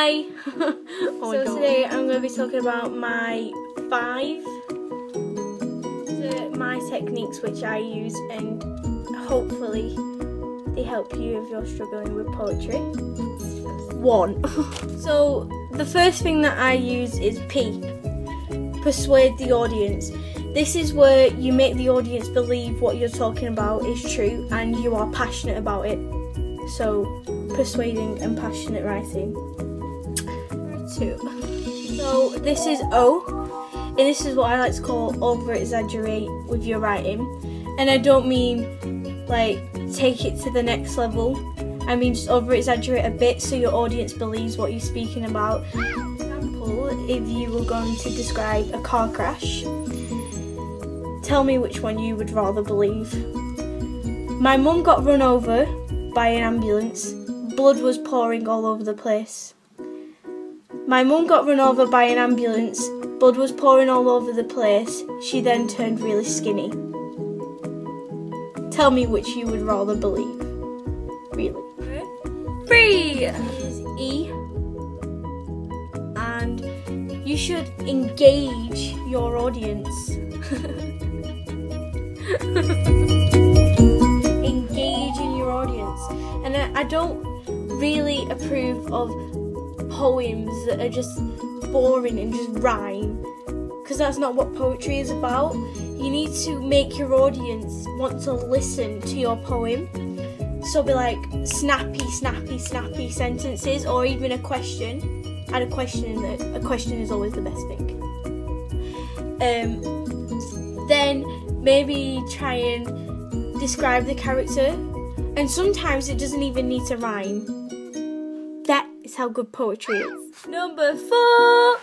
Hi! Oh So today I'm going to be talking about my techniques which I use, and hopefully they help you if you're struggling with poetry. 1. So the first thing that I use is P. Persuade the audience. This is where you make the audience believe what you're talking about is true and you are passionate about it. So, persuading and passionate writing. 2. So this is O, and this is what I like to call over-exaggerate with your writing. And I don't mean like take it to the next level. I mean just over-exaggerate a bit so your audience believes what you're speaking about. For example, if you were going to describe a car crash, tell me which one you would rather believe. My mum got run over by an ambulance. Blood was pouring all over the place. My mum got run over by an ambulance. Blood was pouring all over the place. She then turned really skinny. Tell me which you would rather believe. Really. 3 is E. And you should engage your audience. Engage in your audience. And I don't really approve of poems that are just boring and just rhyme, because that's not what poetry is about. You need to make your audience want to listen to your poem. So be like snappy sentences, or even a question. Add a question in there. A question is always the best thing. Then maybe try and describe the character, and sometimes it doesn't even need to rhyme. That is how good poetry is. Number 4.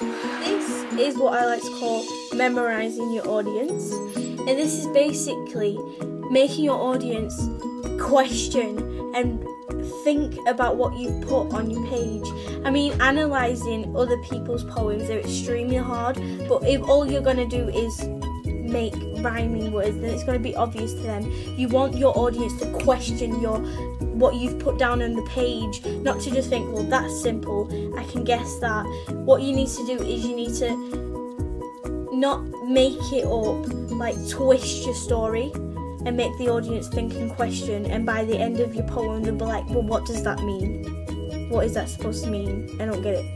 This is what I like to call memorizing your audience, and this is basically making your audience question and think about what you've put on your page. I mean, analysing other people's poems are extremely hard, but if all you're going to do is make rhyming words, then it's going to be obvious to them. You want your audience to question what you've put down on the page, not to just think, well, that's simple, I can guess that. What you need to do is you need to not make it up, like twist your story and make the audience think and question, and by the end of your poem they'll be like, well, what does that mean? What is that supposed to mean? I don't get it.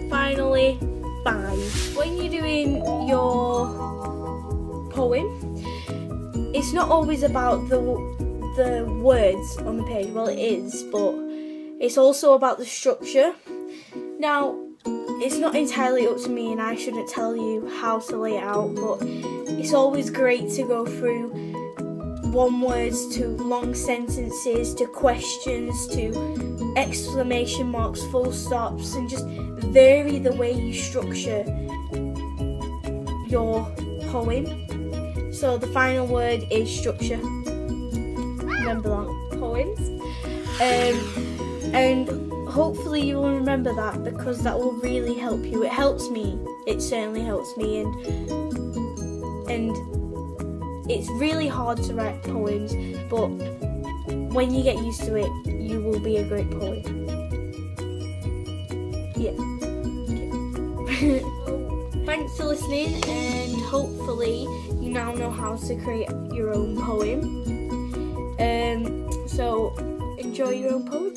Finally, 5. When you're doing your poem, it's not always about the words on the page. Well, it is, but it's also about the structure. Now, it's not entirely up to me, and I shouldn't tell you how to lay it out, but it's always great to go through one words to long sentences to questions to exclamation marks, full stops, and just vary the way you structure your poem. So the final word is structure. Remember that, poems. And hopefully you will remember that, because that will really help you. It helps me. It certainly helps me, and it's really hard to write poems, but when you get used to it, you will be a great poet. Yeah. Okay. Thanks for listening, and hopefully you now know how to create your own poem. So enjoy your own poem.